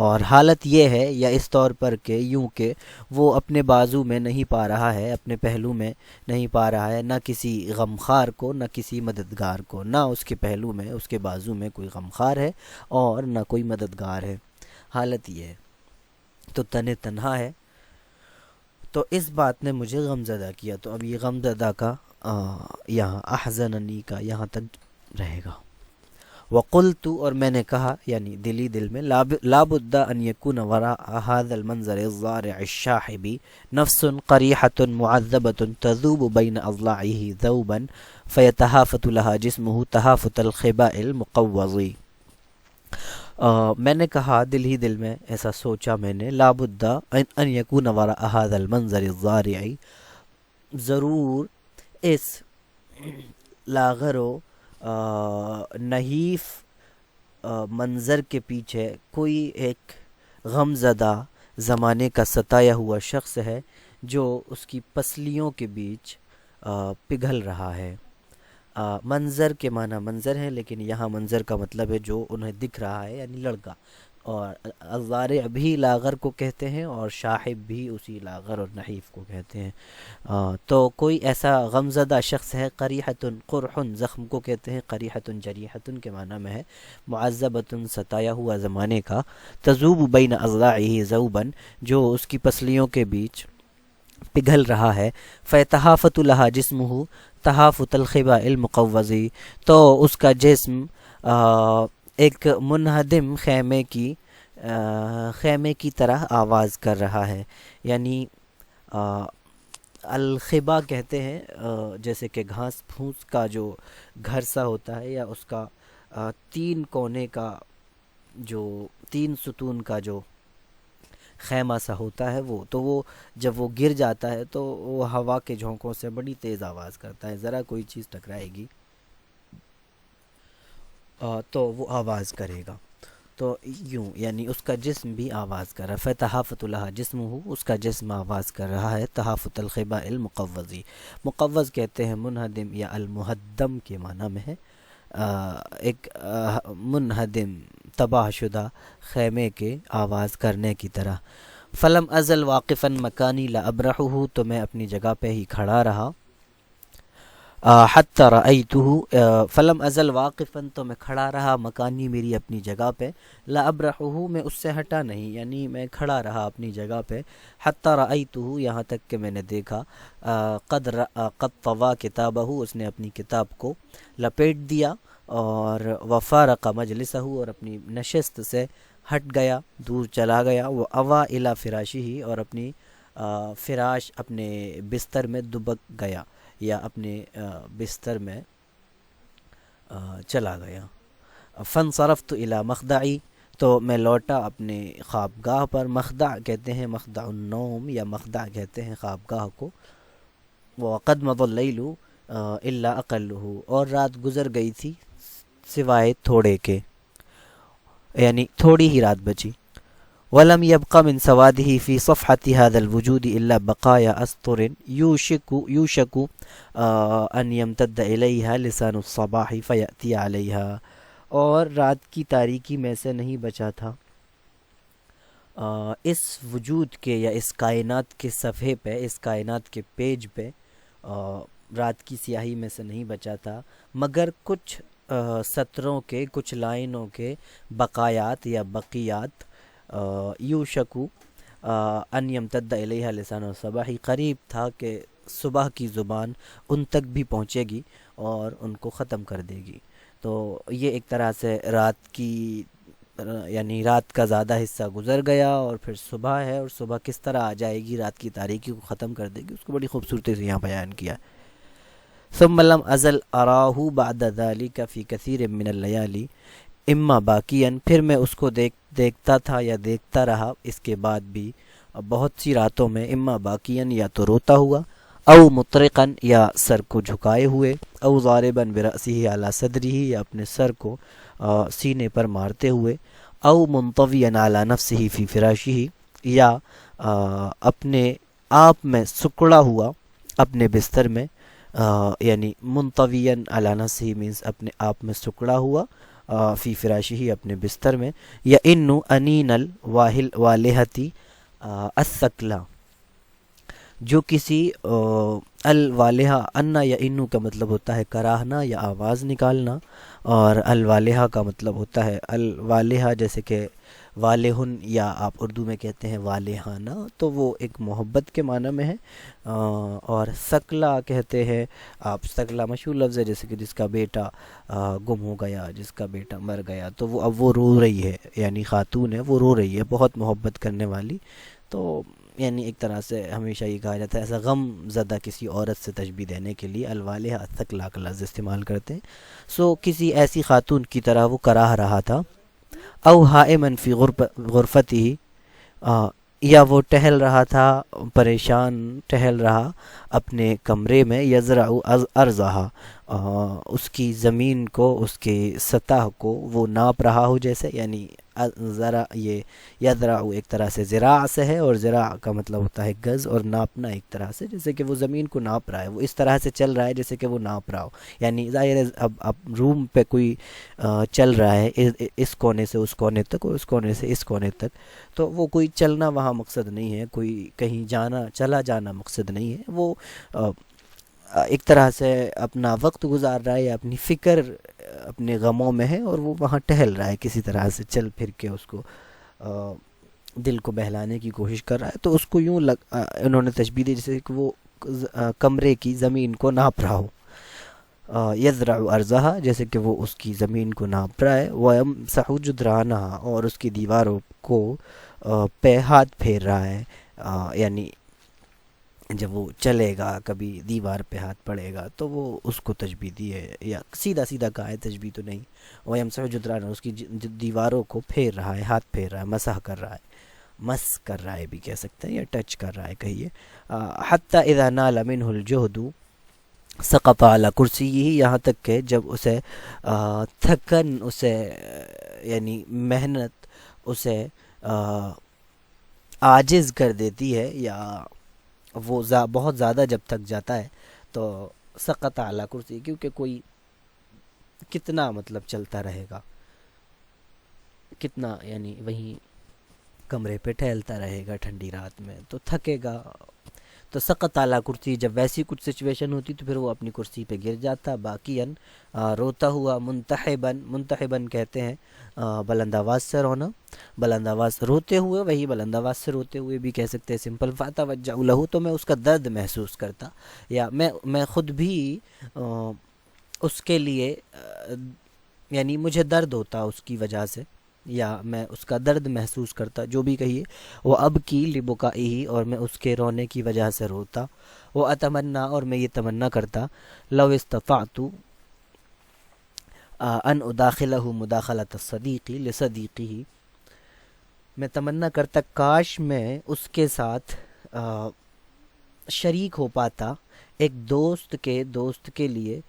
اور حالت یہ ہے یا اس طور پر کہ یوں کہ وہ اپنے بازو میں نہیں پا رہا ہے، اپنے پہلو میں نہیں پا رہا ہے، نہ کسی غمخوار کو نہ کسی مددگار کو، نہ اس کے پہلو میں اس کے بازو میں کوئی غمخوار ہے اور نہ کوئی مددگار ہے، حالت یہ ہے، تو تنہا ہے۔ تو اس بات نے مجھے غمزدہ کیا، تو اب یہ غمزدہ کا یہاں احزننی کا یہاں تک رہے گا۔ وقلت، اور میں نے کہا یعنی دل میں، لا بد ان یکون وراء هذا المنظر الضارع الشاحب نفس قریحة معذبة تذوب بین اضلاعه ذوبا فیتہافت لها جسمه تہافت الخباء المقوض۔ میں نے کہا دل میں ایسا سوچا میں نے، لا بد ان یکون وراء هذا المنظر الضارع، ضرور اس لاغر و نحیف منظر کے پیچھے کوئی ایک غمزدہ زمانے کا ستایا ہوا شخص ہے جو اس کی پسلیوں کے بیچ پگھل رہا ہے۔ منظر کے معنی منظر ہے، لیکن یہاں منظر کا مطلب ہے جو انہیں دکھ رہا ہے، یعنی لڑکا، اور الضارع بھی لاغر کو کہتے ہیں اور شاحب بھی اسی لاغر اور نحیف کو کہتے ہیں۔ تو کوئی ایسا غمزدہ شخص ہے، قریحۃ، قرح زخم کو کہتے ہیں، قریحۃ جریحۃ کے معنی میں ہے، معذبۃ ستایا ہوا زمانے کا، تذوب بین اضلاعہ ذوبا جو اس کی پسلیوں کے بیچ پگھل رہا ہے، فیتہافت لہا جسمہ تہافت الخباء المقوض، تو اس کا جسم ایک منہدم خیمے کی طرح آواز کر رہا ہے، یعنی الخبا کہتے ہیں جیسے کہ گھاس پھوس کا جو گھر سا ہوتا ہے، یا اس کا تین کونے کا جو تین ستون کا جو خیمہ سا ہوتا ہے، وہ جب وہ گر جاتا ہے تو وہ ہوا کے جھونکوں سے بڑی تیز آواز کرتا ہے، ذرا کوئی چیز ٹکرائے گی تو وہ آواز کرے گا، تو یوں یعنی اس کا جسم بھی آواز کر رہا ہے، فتحافت لہا جسمہ، اس کا جسم آواز کر رہا ہے، تحافت الخباء المقوضی، مقوض کہتے ہیں منہدم یا المہدم کے معنی میں ہے، ایک منہدم تباہ شدہ خیمے کے آواز کرنے کی طرح۔ فلم ازل واقفا مکانی لابرحہ، تو میں اپنی جگہ پہ ہی کھڑا رہا، حتی رأیتہ، فلم ازل واقفا، تو میں کھڑا رہا، مکانی میری اپنی جگہ پہ، لابرحہ، میں اس سے ہٹا نہیں، یعنی میں کھڑا رہا اپنی جگہ پہ، حتی رأیتہ، یہاں تک کہ میں نے دیکھا، قد طویٰ کتابہ، اس نے اپنی کتاب کو لپیٹ دیا، اور وفارق مجلسہ، اور اپنی نشست سے ہٹ گیا، دور چلا گیا، وہ اوا الی فراشہ، اور اپنی فراش اپنے بستر میں دبک گیا یا اپنے بستر میں چلا گیا۔ فانصرفت الی مخدعی، تو میں لوٹا اپنے خوابگاہ پر، مخدع کہتے ہیں مخدع النوم، یا مخدع کہتے ہیں خوابگاہ کو، وقد مضى اللیل الا اقلہ، اور رات گزر گئی تھی سوائے تھوڑے کے، یعنی تھوڑی ہی رات بچی۔ ولم يبق من سواده في صفحة هذا الوجود إلا بقايا أسطر يوشك أن يمتد إليها لسان الصباح فيأتي عليها، اور رات کی تاریکی میں سے نہیں بچا تھا اس وجود کے یا اس کائنات کے صفحے پہ، اس کائنات کے پیج پہ رات کی سیاہی میں سے نہیں بچا تھا مگر کچھ سطروں کے، کچھ لائنوں کے بقایات یا بقیات، یوشکو ان یمتد الیہا لسان الصباح، قریب تھا کہ صبح کی زبان ان تک بھی پہنچے گی اور ان کو ختم کر دے گی۔ تو یہ ایک طرح سے رات کی، یعنی رات کا زیادہ حصہ گزر گیا اور پھر صبح ہے، اور صبح کس طرح آ جائے گی، رات کی تاریکی کو ختم کر دے گی، اس کو بڑی خوبصورتی سے یہاں بیان کیا۔ ثم لم ازل اراہ بعد ذلك فی کثیر من اللیالی اما باقیاً، پھر میں اس کو دیکھتا تھا یا دیکھتا رہا اس کے بعد بھی بہت سی راتوں میں، اما باقیاً یا تو روتا ہوا، او مطرقاً یا سر کو جھکائے ہوئے، او ضارباً برأسہ علی صدرہ، یا اپنے سر کو سینے پر مارتے ہوئے، او منطویاً علی نفسہ فی فراشہ، یا اپنے آپ میں سکڑا ہوا اپنے بستر میں، یعنی منطویاً علی نفسہ مینس اپنے آپ میں سکڑا ہوا، فی فراشی ہی اپنے بستر میں، یا انو انین الواہل والہتی الثقلا، جو کسی الوالحہ، انا یا انو کا مطلب ہوتا ہے کراہنا یا آواز نکالنا، اور الوالحہ کا مطلب ہوتا ہے الوالحہ جیسے کہ والہن، یا آپ اردو میں کہتے ہیں والہانہ، تو وہ ایک محبت کے معنی میں ہے۔ اور ثقلا کہتے ہیں آپ، ثقلا مشہور لفظ ہے، جیسے کہ جس کا بیٹا گم ہو گیا، جس کا بیٹا مر گیا، تو وہ اب وہ رو رہی ہے، یعنی خاتون ہے وہ رو رہی ہے بہت محبت کرنے والی، تو یعنی ایک طرح سے ہمیشہ یہ کہا جاتا ہے ایسا غم زدہ کسی عورت سے تشبیہ دینے کے لیے الوالحہ الثقلا کا لفظ استعمال کرتے ہیں۔ سو کسی ایسی خاتون کی طرح وہ کراہ رہا تھا، او حائمن فی غرفتی، یا وہ ٹہل رہا تھا، پریشان ٹہل رہا اپنے کمرے میں، یزرع ارضہا، اس کی زمین کو، اس کی سطح کو وہ ناپ رہا ہو، جیسے یعنی ذرا یہ یزرع ایک طرح سے زراع سے ہے، اور زراع کا مطلب ہوتا ہے گز، اور ناپنا ایک طرح سے جیسے کہ وہ زمین کو ناپ رہا ہے، وہ اس طرح سے چل رہا ہے جیسے کہ وہ ناپ رہا ہو، یعنی ظاہر ہے اب روم پہ کوئی چل رہا ہے اس کونے سے اس کونے تک، اور اس کونے سے اس کونے تک، تو وہ کوئی چلنا وہاں مقصد نہیں ہے، کوئی کہیں جانا چلا جانا مقصد نہیں ہے، وہ ایک طرح سے اپنا وقت گزار رہا ہے، یا اپنی فکر اپنے غموں میں ہے، اور وہ وہاں ٹہل رہا ہے کسی طرح سے چل پھر کے، اس کو دل کو بہلانے کی کوشش کر رہا ہے، تو اس کو یوں انہوں نے تشبیہ دی جیسے کہ وہ کمرے کی زمین کو ناپ رہا ہو، یزرع ارضہا جیسے کہ وہ اس کی زمین کو ناپ رہا ہے، وَيَمْسَحُ جُدْرَانَهَا اور اس کی دیواروں کو پہ ہاتھ پھیر رہا ہے، یعنی جب وہ چلے گا کبھی دیوار پہ ہاتھ پڑے گا تو وہ اس کو تشبیہ دی ہے، یا سیدھا سیدھا کہا ہے، تشبیہ تو نہیں، وَيَمْسَحُ جُدْرَانَهَا اس کی دیواروں کو پھیر رہا ہے، ہاتھ پھیر رہا ہے، مسح کر رہا ہے، مس کر رہا ہے بھی کہہ سکتے ہیں، یا ٹچ کر رہا ہے کہیے، حَتَّى إِذَا نَالَ مِنْهُ الْجُهْدُ سقط علی کرسیہ، یہاں تک کہ جب اسے تھکن، اسے یعنی محنت اسے عاجز کر دیتی ہے، یا وہ بہت زیادہ جب تک جاتا ہے تو سقط علی کرسی، کیونکہ کوئی کتنا مطلب چلتا رہے گا، کتنا یعنی وہیں کمرے پہ ٹہلتا رہے گا ٹھنڈی رات میں، تو تھکے گا، تو سقط اعلیٰ کرسی، جب ویسی کچھ سچویشن ہوتی تو پھر وہ اپنی کرسی پہ گر جاتا، باقیاً روتا ہوا، منتحباً کہتے ہیں بلند آواز سے رونا، بلند آواز سے روتے ہوئے، وہی بلند آواز سے روتے ہوئے بھی کہہ سکتے ہیں سمپل، فتوجع لہ، تو میں اس کا درد محسوس کرتا، یا میں خود بھی اس کے لیے یعنی مجھے درد ہوتا اس کی وجہ سے، یا میں اس کا درد محسوس کرتا، جو بھی کہیے، وہ اب کی لبکائہ، اور میں اس کے رونے کی وجہ سے روتا، وہ اتمنا، اور میں یہ تمنا کرتا، لو استطعت ان اداخلہ مداخلۃ الصدیق لصدیقہ، میں تمنا کرتا کاش میں اس کے ساتھ شریک ہو پاتا ایک دوست کے لیے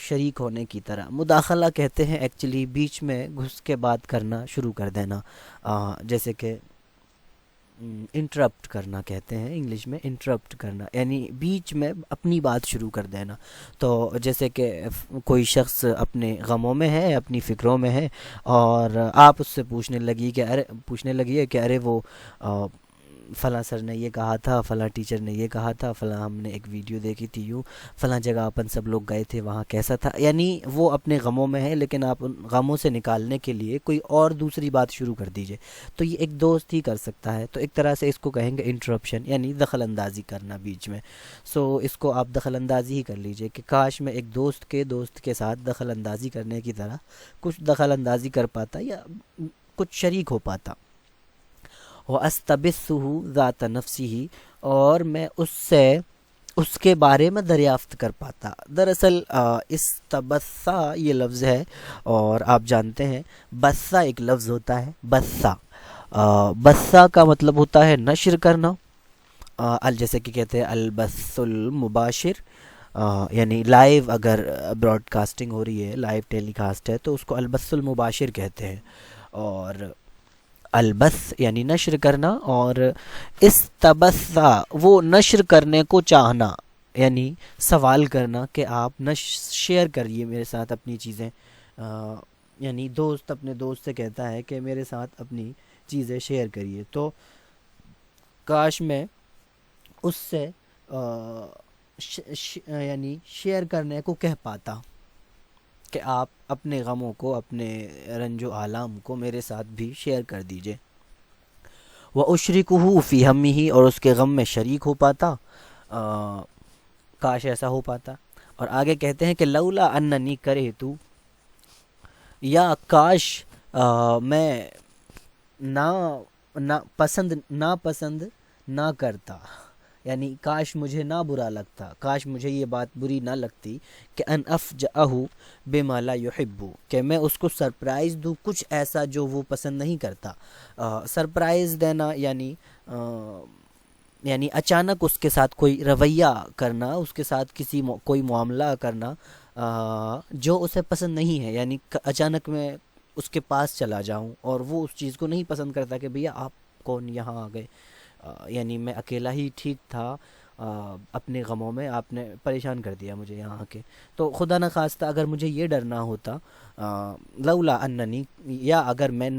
شریک ہونے کی طرح۔ مداخلہ کہتے ہیں ایکچولی بیچ میں گھس کے بات کرنا شروع کر دینا، جیسے کہ انٹرپٹ کرنا کہتے ہیں انگلش میں، انٹرپٹ کرنا یعنی بیچ میں اپنی بات شروع کر دینا۔ تو جیسے کہ کوئی شخص اپنے غموں میں ہے، اپنی فکروں میں ہے، اور آپ اس سے پوچھنے لگی ہے کہ ارے وہ فلاں سر نے یہ کہا تھا، فلاں ٹیچر نے یہ کہا تھا، فلاں ہم نے ایک ویڈیو دیکھی تھی، یوں فلاں جگہ اپن سب لوگ گئے تھے، وہاں کیسا تھا، یعنی وہ اپنے غموں میں ہے، لیکن آپ ان غموں سے نکالنے کے لیے کوئی اور دوسری بات شروع کر دیجئے، تو یہ ایک دوست ہی کر سکتا ہے، تو ایک طرح سے اس کو کہیں گے انٹرپشن، یعنی دخل اندازی کرنا بیچ میں۔ سو اس کو آپ دخل اندازی ہی کر لیجئے کہ کاش میں ایک دوست کے ساتھ دخل اندازی کرنے کی طرح کچھ دخل اندازی کر پاتا، یا کچھ شریک ہو پاتا۔ وَأَسْتَبِثُّهُ ذَاتَ نَفْسِهِ، اور میں اس سے اس کے بارے میں دریافت کر پاتا۔ دراصل استبثہ یہ لفظ ہے، اور آپ جانتے ہیں بثہ ایک لفظ ہوتا ہے، بثہ کا مطلب ہوتا ہے نشر کرنا، جیسے کہ کہتے ہیں البث المباشر، یعنی لائیو اگر براڈ کاسٹنگ ہو رہی ہے، لائیو ٹیلی کاسٹ ہے، تو اس کو البث المباشر کہتے ہیں، اور البث یعنی نشر کرنا، اور استبثہ وہ نشر کرنے کو چاہنا، یعنی سوال کرنا کہ آپ شیئر کریے میرے ساتھ اپنی چیزیں، یعنی دوست اپنے دوست سے کہتا ہے کہ میرے ساتھ اپنی چیزیں شیئر کریے، تو کاش میں اس سے یعنی شیئر کرنے کو کہہ پاتا کہ آپ اپنے غموں کو، اپنے رنج و آلام کو میرے ساتھ بھی شیئر کر دیجئے۔ وَأُشْرِكُهُ فِي هَمِّهِ، اور اس کے غم میں شریک ہو پاتا، کاش ایسا ہو پاتا۔ اور آگے کہتے ہیں کہ لولا اننی کرہتو، یا کاش میں ناپسند نہ کرتا، یعنی کاش مجھے نہ برا لگتا، کاش مجھے یہ بات بری نہ لگتی کہ ان افجأہ بما لا یحب، کہ میں اس کو سرپرائز دوں کچھ ایسا جو وہ پسند نہیں کرتا۔ سرپرائز دینا یعنی اچانک اس کے ساتھ کوئی رویہ کرنا، اس کے ساتھ کوئی معاملہ کرنا جو اسے پسند نہیں ہے، یعنی اچانک میں اس کے پاس چلا جاؤں اور وہ اس چیز کو نہیں پسند کرتا کہ بھیا آپ کون یہاں آ گئے، یعنی میں اکیلا ہی ٹھیک تھا، اپنے غموں میں آپ نے پریشان کر دیا مجھے یہاں آ کے۔ تو خدا نہ خواستہ اگر مجھے یہ ڈر نہ ہوتا، لولا اننی، یا اگر میں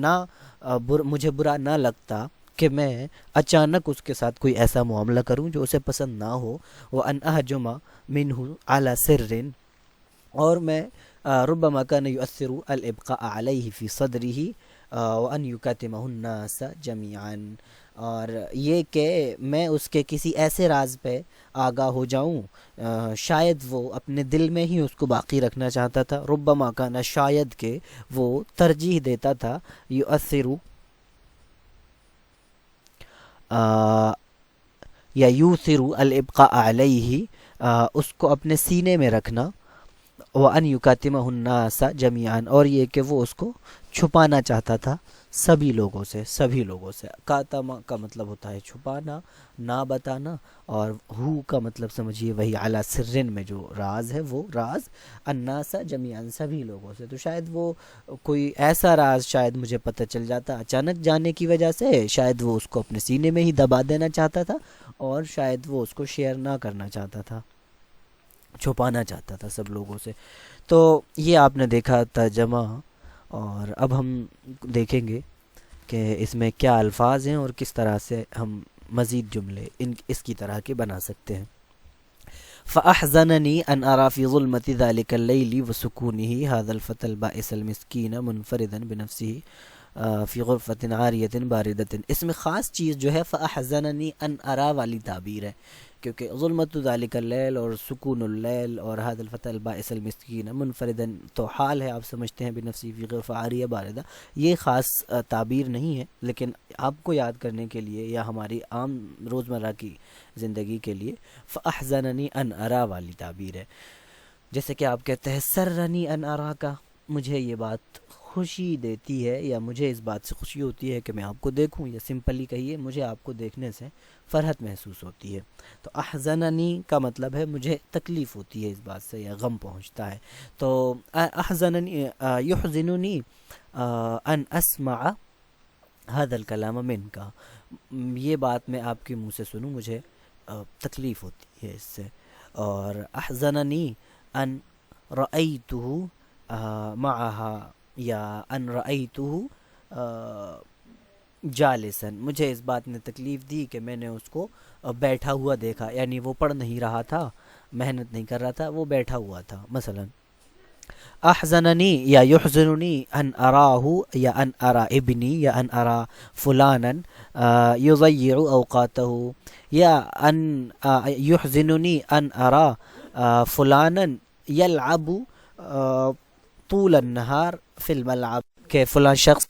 مجھے برا نہ لگتا کہ میں اچانک اس کے ساتھ کوئی ایسا معاملہ کروں جو اسے پسند نہ ہو، وَأَنْ أَهْجُمَ مِنْهُ عَلَى سِرٍ، اور میں ربما كان يؤثر الابقاء علیہ فی صدرہ وان یکتمہ الناس جمیعا، اور یہ کہ میں اس کے کسی ایسے راز پہ آگاہ ہو جاؤں، شاید وہ اپنے دل میں ہی اس کو باقی رکھنا چاہتا تھا، ربما كان، شاید کہ وہ ترجیح دیتا تھا، یؤثر یا یوثر الابقاء علیہ، اس کو اپنے سینے میں رکھنا، وَأَنْ يُكَاتِمَهُ النَّاسَ جَمِيعًا، اور یہ کہ وہ اس کو چھپانا چاہتا تھا سبھی لوگوں سے۔ کاتما کا مطلب ہوتا ہے چھپانا، نہ بتانا، اور ہو کا مطلب سمجھیے وہی علی سرن میں جو راز ہے، وہ راز الناس جمیعاً، سبھی لوگوں سے۔ تو شاید وہ کوئی ایسا راز شاید مجھے پتہ چل جاتا اچانک جانے کی وجہ سے، شاید وہ اس کو اپنے سینے میں ہی دبا دینا چاہتا تھا، اور شاید وہ اس کو شیئر نہ کرنا چاہتا تھا، چھپانا چاہتا تھا سب لوگوں سے۔ تو یہ آپ نے دیکھا ترجمہ، اور اب ہم دیکھیں گے کہ اس میں کیا الفاظ ہیں اور کس طرح سے ہم مزید جملے اس کی طرح کے بنا سکتے ہیں۔ فأحزنني أن أرى في ظلمة ذلك الليل وسكونه هذا الفتى البائس المسكين منفردا بنفسه فی غرفۃ عاریۃ باردۃ، اس میں خاص چیز جو ہے فأحزننی ان ارا والی تعبیر ہے، کیونکہ ظلمت ذالک اللیل اور سکون اللیل اور هذا الفتى البائس المسکین منفردا تو حال ہے، آپ سمجھتے ہیں بنفسی فی غرفۃ عاریہ باردہ، یہ خاص تعبیر نہیں ہے، لیکن آپ کو یاد کرنے کے لیے یا ہماری عام روزمرہ کی زندگی کے لیے فأحزننی ان ارا والی تعبیر ہے۔ جیسے کہ آپ کہتے ہیں سرنی ان ارا کا، مجھے یہ بات خوشی دیتی ہے یا مجھے اس بات سے خوشی ہوتی ہے کہ میں آپ کو دیکھوں، یا سمپلی کہیے مجھے آپ کو دیکھنے سے فرحت محسوس ہوتی ہے۔ تو احزننی کا مطلب ہے مجھے تکلیف ہوتی ہے اس بات سے یا غم پہنچتا ہے۔ تو احزننی یحزننی ان اسمع هذا الکلام منک، یہ بات میں آپ کے منہ سے سنوں مجھے تکلیف ہوتی ہے اس سے۔ اور احزننی ان رأیتہ معها، یا ان رأیتہ جالسا، مجھے اس بات نے تکلیف دی کہ میں نے اس کو بیٹھا ہوا دیکھا، یعنی وہ پڑھ نہیں رہا تھا، محنت نہیں کر رہا تھا، وہ بیٹھا ہوا تھا مثلا۔ احزننی یا یحزننی ان اراہ، یا ان ارا ابنی، یا ان ارا فلانا یضیع اوقاتہ، یا ان یحزننی ان ارا فلانا یلعب طول النہار فی الملعب، کہ فلاں شخص،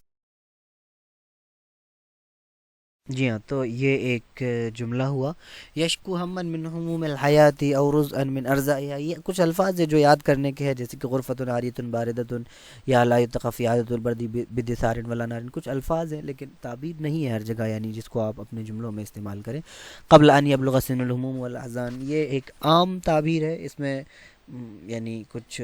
جی ہاں، تو یہ ایک جملہ ہوا۔ یشکو ہمن من ہموم الحیات او رزءا من ارزائها، یہ کچھ الفاظ ہے جو یاد کرنے کے ہیں، جیسے کہ غرفۃ عاریۃ باردۃ، یا لا یتقی فی عادۃ البرد بدثار ولا نار، کچھ الفاظ ہیں لیکن تعبیر نہیں ہے ہر جگہ، یعنی جس کو آپ اپنے جملوں میں استعمال کریں۔ قبل ان یبلغ سن الہموم والاحزان، یہ ایک عام تعبیر ہے، اس میں یعنی کچھ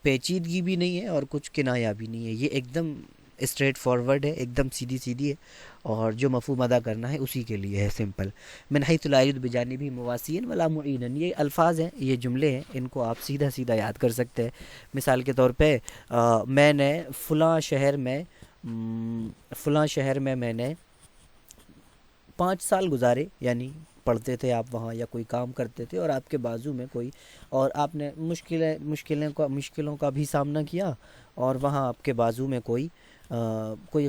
پیچیدگی بھی نہیں ہے اور کچھ کنایا بھی نہیں ہے، یہ ایک دم اسٹریٹ فارورڈ ہے، ایک دم سیدھی سیدھی ہے، اور جو مفہوم ادا کرنا ہے اسی کے لیے ہے، سمپل۔ من حیث لا یرد بجانبہ مواسیا ولا معینا، یہ الفاظ ہیں، یہ جملے ہیں، ان کو آپ سیدھا سیدھا یاد کر سکتے ہیں۔ مثال کے طور پہ میں نے فلاں شہر میں میں نے 5 سال گزارے، یعنی پڑھتے تھے آپ وہاں یا کوئی کام کرتے تھے، اور آپ کے بازو میں کوئی، اور آپ نے مشکلوں کا بھی سامنا کیا، اور وہاں آپ کے بازو میں کوئی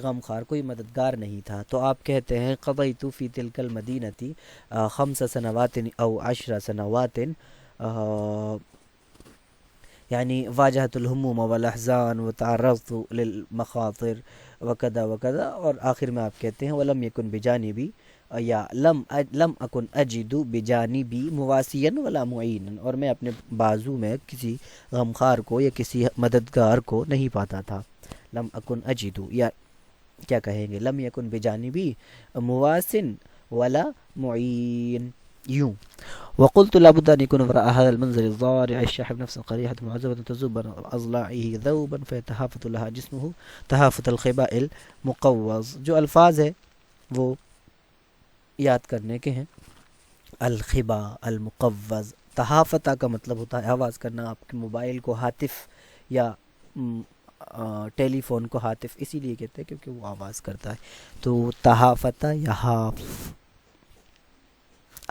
غمخوار، کوئی مددگار نہیں تھا، تو آپ کہتے ہیں قضیت فی تلک المدینۃ 5 سنوات او 10 سنوات، یعنی واجہت الہموم والاحزان وتعرضت للمخاطر وکذا وکذا، اور آخر میں آپ کہتے ہیں ولم یکن بجانبی، یا لم اکن اجد بجانبی مواسیا ولا معینا، اور میں اپنے بازو میں کسی غمخوار کو یا کسی مددگار کو نہیں پاتا تھا۔ لم اکن اجد، یا کیا کہیں گے، لم یکن بجانبی مواسن ولا معین، یوں۔ وقلت لابد ان يكون وراء هذا المنظر الضارع الشاحب نفسا قريحة معذبة تذوب عن اضلاعه ذوبا فيتهافت لها جسمه تهافت الخباء المقوض۔ جو الفاظ ہے وہ یاد کرنے کے ہیں۔ الخبا المقوض، تہافتہ کا مطلب ہوتا ہے آواز کرنا۔ آپ کے موبائل کو ہاتف یا ٹیلی فون کو ہاتف اسی لیے کہتے ہیں کیونکہ وہ آواز کرتا ہے، تو تہافتہ یا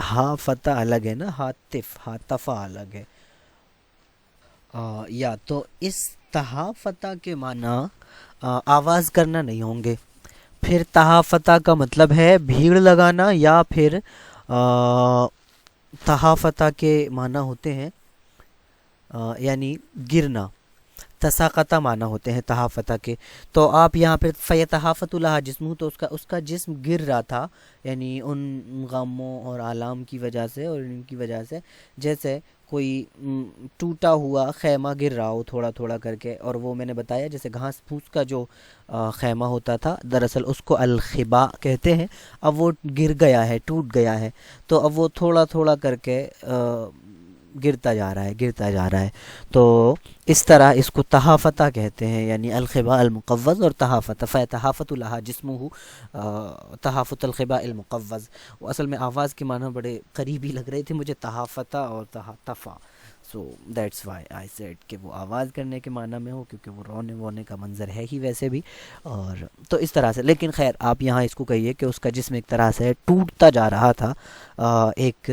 ہافتہ الگ ہے نا، ہاتف ہاتفہ الگ ہے، یا تو اس تہافتہ کے معنی آواز کرنا نہیں ہوں گے، پھر تہافتہ کا مطلب ہے بھیڑ لگانا، یا پھر تہافتہ کے معنی ہوتے ہیں یعنی گرنا، تساقطہ معنی ہوتے ہیں تہافتہ کے۔ تو آپ یہاں پہ فیتہافت لہا جسمہ، تو اس کا جسم گر رہا تھا، یعنی ان غموں اور آلام کی وجہ سے اور ان کی وجہ سے، جیسے کوئی ٹوٹا ہوا خیمہ گر رہا ہو تھوڑا تھوڑا کر کے، اور وہ میں نے بتایا جیسے گھاس پھوس کا جو خیمہ ہوتا تھا، دراصل اس کو الخبا کہتے ہیں، اب وہ گر گیا ہے، ٹوٹ گیا ہے، تو اب وہ تھوڑا تھوڑا کر کے گرتا جا رہا ہے، تو اس طرح اس کو تہافتہ کہتے ہیں، یعنی الخبا المقوض اور تہافتہ، فیتہافت لہا جسمہ تہافت الخبا المقوض۔ وہ اصل میں آواز کے معنی بڑے قریبی لگ رہے تھے مجھے، تہافتہ اور تہاتفا، so that's why I said کہ وہ آواز کرنے کے معنی میں ہو، کیونکہ وہ رونے وونے کا منظر ہے ہی ویسے بھی، اور تو اس طرح سے۔ لیکن خیر آپ یہاں اس کو کہیے کہ اس کا جسم ایک طرح سے ٹوٹتا جا رہا تھا، ایک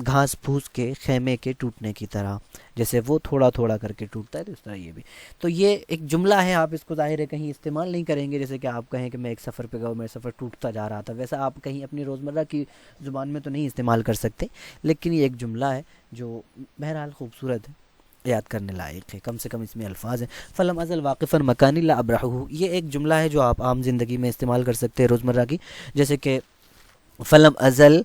گھاس پھوس کے خیمے کے ٹوٹنے کی طرح، جیسے وہ تھوڑا تھوڑا کر کے ٹوٹتا ہے، تو اس طرح یہ بھی۔ تو یہ ایک جملہ ہے، آپ اس کو ظاہر ہے کہیں استعمال نہیں کریں گے، جیسے کہ آپ کہیں کہ میں ایک سفر پہ گیا، میرا سفر ٹوٹتا جا رہا تھا، ویسا آپ کہیں اپنی روزمرہ کی زبان میں تو نہیں استعمال کر سکتے، لیکن یہ ایک جملہ ہے جو بہرحال خوبصورت ہے، یاد کرنے لائق ہے، کم سے کم اس میں الفاظ ہیں۔ فلم ازل واقفا مکانی لا ابرحہ، یہ ایک جملہ ہے جو آپ عام زندگی میں استعمال کر سکتے ہیں روزمرہ کی، جیسے کہ فلم ازل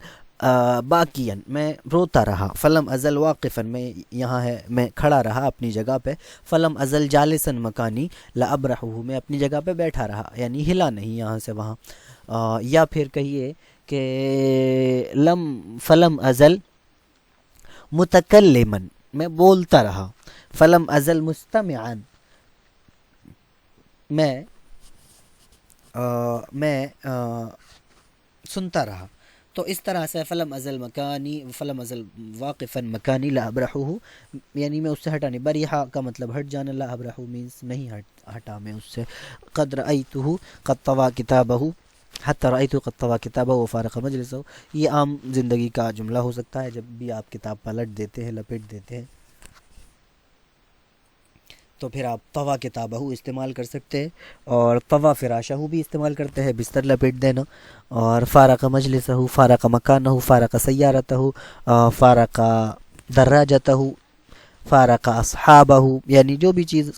باقین، میں روتا رہا، فلم ازل واقفاً، میں یہاں ہے میں کھڑا رہا اپنی جگہ پہ، فلم ازل جالساً مکانی لا ابرحہ، میں اپنی جگہ پہ بیٹھا رہا، یعنی ہلا نہیں یہاں سے وہاں۔ یا پھر کہیے کہ فلم ازل متکلماً، میں بولتا رہا، فلم ازل مستمعاً، میں سنتا رہا۔ تو اس طرح سے فلم ازل واقفاً مکانی لا ابرحہ، یعنی میں اس سے ہٹا نہیں، بریحہ کا مطلب ہٹ جانا، لا ابرحہ مینس نہیں ہٹا میں اس سے۔ قد رأیتہ قد طوی کتابہ حتی رأیتہ قد طوی کتابہ وفارق مجلسہ، یہ عام زندگی کا جملہ ہو سکتا ہے جب بھی آپ کتاب پلٹ دیتے ہیں، لپیٹ دیتے ہیں، تو پھر آپ طوی کتابہ استعمال کر سکتے ہیں، اور طوی فراشہ بھی استعمال کرتے ہیں، بستر لپیٹ دینا، اور فارق مجلسہ، فارق مکانہ، فارق سیارتہ، فارق دراجتہ، فارق اصحابہ، یعنی جو بھی چیز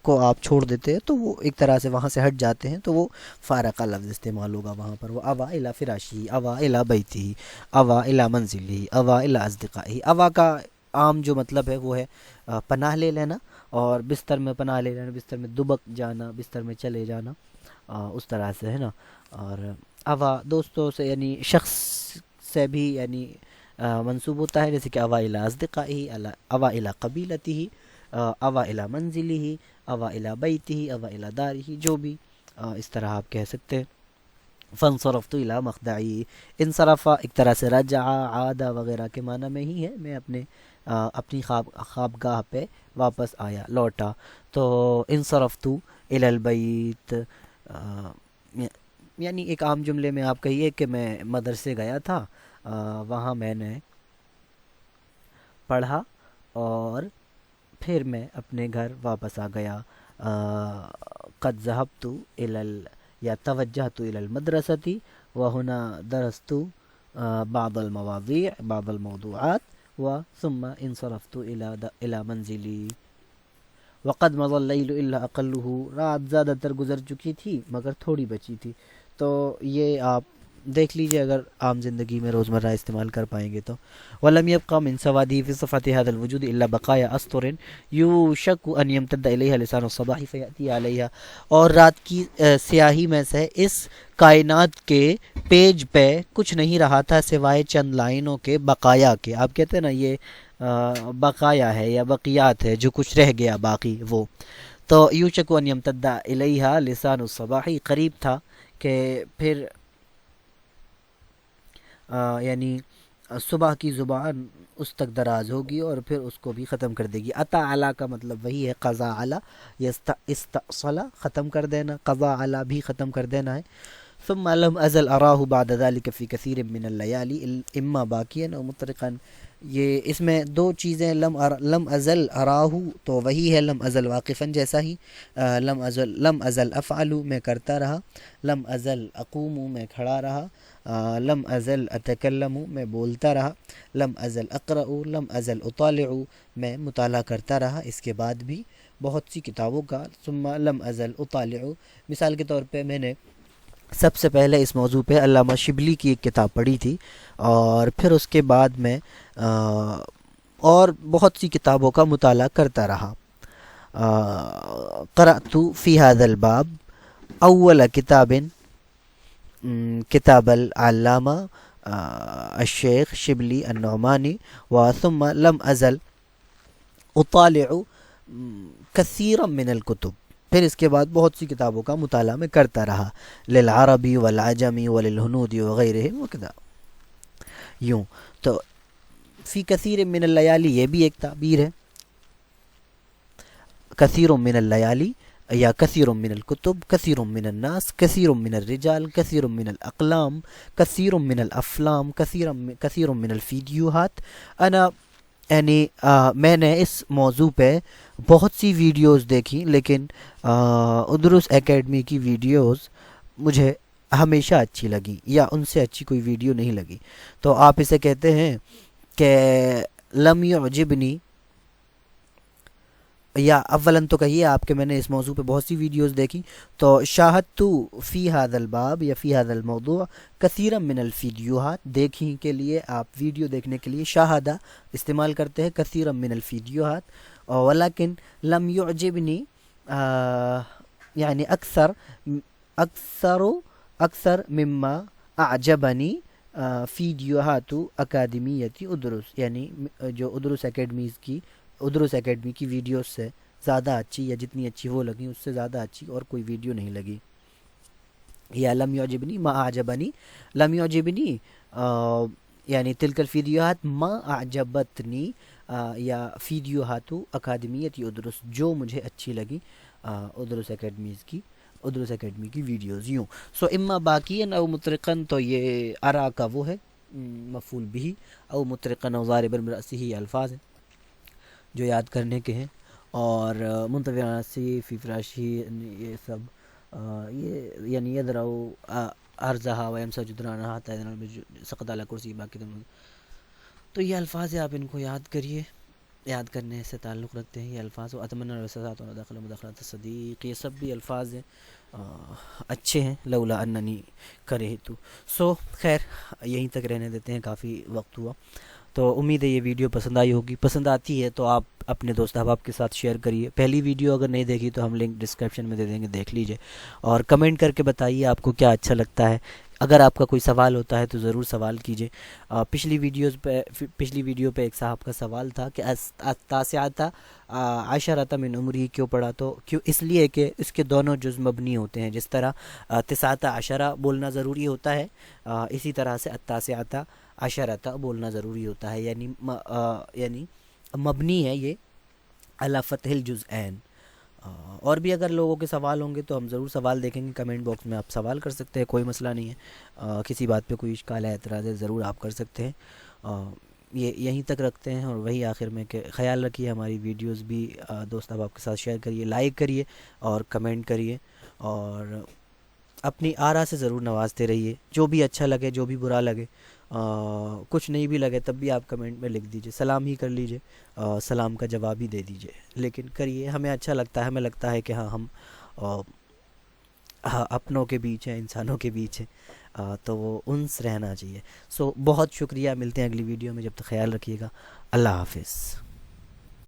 کو آپ چھوڑ دیتے ہیں تو وہ ایک طرح سے وہاں سے ہٹ جاتے ہیں، تو وہ فارق لفظ استعمال ہوگا وہاں پر۔ وہ اوا الی فراشی، اوا الی بیتی، اوا الی منزلی، اوا الی اصدقائی۔ اوا کا عام جو مطلب ہے وہ ہے پناہ لے لینا، اور بستر میں پناہ لے لینا، بستر میں دبک جانا، بستر میں چلے جانا، اس طرح سے ہے نا۔ اور اوا دوستوں سے یعنی شخص سے بھی یعنی منسوب ہوتا ہے، جیسے کہ اوا الی اصدقائہ، اوا الی قبیلتہ، اوا الی منزلہ، اوا الی بیتہ اوا الی دارہ، جو بھی اس طرح آپ کہہ سکتے ہیں۔ فانصرفت الی مخدعی، انصرف ایک طرح سے رجع، عاد وغیرہ کے معنی میں ہی ہے، میں اپنی خوابگاہ پہ واپس آیا، لوٹا۔ تو انصرفت الی البیت، یعنی ایک عام جملے میں آپ کہیے کہ میں مدرسے گیا تھا، وہاں میں نے پڑھا اور پھر میں اپنے گھر واپس آ گیا۔ قد ذهبت یا توجہت الی المدرسۃ وہنا درست بعض المواضیع بعض الموضوعات ثم انصرفت الی منزلی۔ وقد مضى اللیل الا اقلہ، رات زیادہ تر گزر چکی تھی مگر تھوڑی بچی تھی۔ تو یہ آپ دیکھ لیجئے اگر عام زندگی میں روزمرہ استعمال کر پائیں گے تو۔ وَلَمْ يَبْقَ مِنْ سَوَادِهِ فِي صِفَةِ هَذَا الْوُجُودِ إِلَّا بَقَايَا أَسْطُرٍ يُوشَكُ أَنْ يَمْتَدَّ إِلَيْهَا لِسَانُ الصَّبَاحِ فَيَأْتِي عَلَيْهَا، اور رات کی سیاہی میں سے اس کائنات کے پیج پہ کچھ نہیں رہا تھا سوائے چند لائنوں کے، بقایا کے۔ آپ کہتے ہیں نا یہ بقایا ہے یا بقیات ہے، جو کچھ رہ گیا باقی وہ۔ تو یوشک ان یمتد الیہا لسان الصباح، قریب تھا کہ پھر یعنی صبح کی زبان اس تک دراز ہوگی اور پھر اس کو بھی ختم کر دے گی۔ اتا علی کا مطلب وہی ہے قضا علی، استأصل ختم کر دینا، قضا علی بھی ختم کر دینا ہے۔ ثم لم ازل اراہ بعد ذلك فی کثیر من اللیالی اما باقیا او مطرقا، یہ اس میں دو چیزیں، لم ازل اراہ تو وہی ہے لم ازل واقفا جیسا ہی، لم ازل افعل میں کرتا رہا، لم ازل اقوم میں کھڑا رہا، لم ازل اتکلم میں بولتا رہا، لم ازل اقرأ، لم ازل اطالع میں مطالعہ کرتا رہا، اس کے بعد بھی بہت سی کتابوں کا۔ ثم لم ازل اطالع، مثال کے طور پہ میں نے سب سے پہلے اس موضوع پہ علامہ شبلی کی ایک کتاب پڑھی تھی، اور پھر اس کے بعد میں اور بہت سی کتابوں کا مطالعہ کرتا رہا۔ قرأت فی هذا الباب اول کتاب العلامہ الشیخ شبلی النعمانی، ثم لم ازل اطالع کثیرا من الکتب، پھر اس کے بعد بہت سی کتابوں کا مطالعہ میں کرتا رہا، للعربی والعجمی وللہنودی وغیرہم وکذا، یوں۔ تو فی کثیر من اللیالی یہ بھی ایک تعبیر ہے، کثیر من اللیالی یا کثیر من الکتب، کثیر من الناس، کثیر من الرجال، کثیر من الاقلام، کثیر من الافلام، کثیر من الفیدیوہات۔ انا یعنی میں نے اس موضوع پہ بہت سی ویڈیوز دیکھی، لیکن ادروس اکیڈمی کی ویڈیوز مجھے ہمیشہ اچھی لگی، یا ان سے اچھی کوئی ویڈیو نہیں لگی۔ تو آپ اسے کہتے ہیں کہ لم یعجبنی، یا اولاً تو کہیے آپ کہ میں نے اس موضوع پہ بہت سی ویڈیوز دیکھی، تو شاہدت فی هذا الباب یا فی هذا الموضوع کثیرا من الفیدیوہات، دیکھیں کے لیے آپ ویڈیو دیکھنے کے لیے شاہدہ استعمال کرتے ہیں، کثیرا من الفیدیوہات، ولیکن لم یعجبنی یعنی اکثر مما اعجبنی فیدیوہات اکادمیتی ادروس، یعنی جو ادروس اکیڈمی کی ویڈیوز سے زیادہ اچھی، یا جتنی اچھی وہ لگی اس سے زیادہ اچھی اور کوئی ویڈیو نہیں لگی۔ یا لم یعجبنی ما اعجبنی، لم یعجبنی یعنی تلک الفیدیوہات ما اعجبتنی، یا فیدیوہات اکادمیت ادروس، جو مجھے اچھی لگی ادروس اکیڈمی کی ویڈیوز، یوں۔ سو اما باقین او مطرقن، تو یہ ارا کا وہ ہے مفعول بھی، او مطرقن او ضاربا برأسہ، یہ الفاظ ہیں جو یاد کرنے کے ہیں، اور منتظر ناسی فی فراشی، یہ سب یہ یعنی یدرو ارزہا ویمسا جدرانہا سقط علی کرسی، باقی تو یہ الفاظ ہیں، آپ ان کو یاد کریے، یاد کرنے سے تعلق رکھتے ہیں یہ الفاظ۔ اتمنى الوسطات ودخل مدخلات الصدیق، یہ سب بھی الفاظ ہیں، اچھے ہیں، لولا اننی کرہت۔ سو خیر یہیں تک رہنے دیتے ہیں، کافی وقت ہوا، تو امید ہے یہ ویڈیو پسند آئی ہوگی۔ پسند آتی ہے تو آپ اپنے دوست احباب کے ساتھ شیئر کریے۔ پہلی ویڈیو اگر نہیں دیکھی تو ہم لنک ڈسکرپشن میں دے دیں گے، دیکھ لیجئے، اور کمنٹ کر کے بتائیے آپ کو کیا اچھا لگتا ہے۔ اگر آپ کا کوئی سوال ہوتا ہے تو ضرور سوال کیجیے۔ پچھلی ویڈیو پہ ایک صاحب کا سوال تھا کہ التاسعۃ عشرۃ من عمرہ کیوں پڑھا، تو کیوں، اس لیے کہ اس کے دونوں جز مبنی ہوتے ہیں۔ جس طرح تسعۃ عشرہ بولنا ضروری ہوتا ہے، اسی طرح سے التاسعۃ عشرۃ بولنا ضروری ہوتا ہے، یعنی مبنی ہے یہ علی فتح الجزئین۔ اور بھی اگر لوگوں کے سوال ہوں گے تو ہم ضرور سوال دیکھیں گے، کمنٹ باکس میں آپ سوال کر سکتے ہیں، کوئی مسئلہ نہیں ہے۔ کسی بات پہ کوئی اشکال ہے، اعتراض ہے، ضرور آپ کر سکتے ہیں۔ یہ یہیں تک رکھتے ہیں، اور وہی آخر میں کہ خیال رکھیے ہماری ویڈیوز بھی دوست احباب کے ساتھ شیئر کریے، لائک کریے اور کمنٹ کریے، اور اپنی آرا سے ضرور نوازتے رہیے۔ جو بھی اچھا لگے، جو بھی برا لگے، کچھ نہیں بھی لگے تب بھی آپ کمنٹ میں لکھ دیجئے، سلام ہی کر لیجئے، سلام کا جواب ہی دے دیجئے، لیکن کریے، ہمیں اچھا لگتا ہے، ہمیں لگتا ہے کہ ہاں ہم اپنوں کے بیچ ہیں، انسانوں کے بیچ ہیں، تو وہ انس رہنا چاہیے۔ بہت شکریہ، ملتے ہیں اگلی ویڈیو میں، جب تک خیال رکھیے گا، اللہ حافظ۔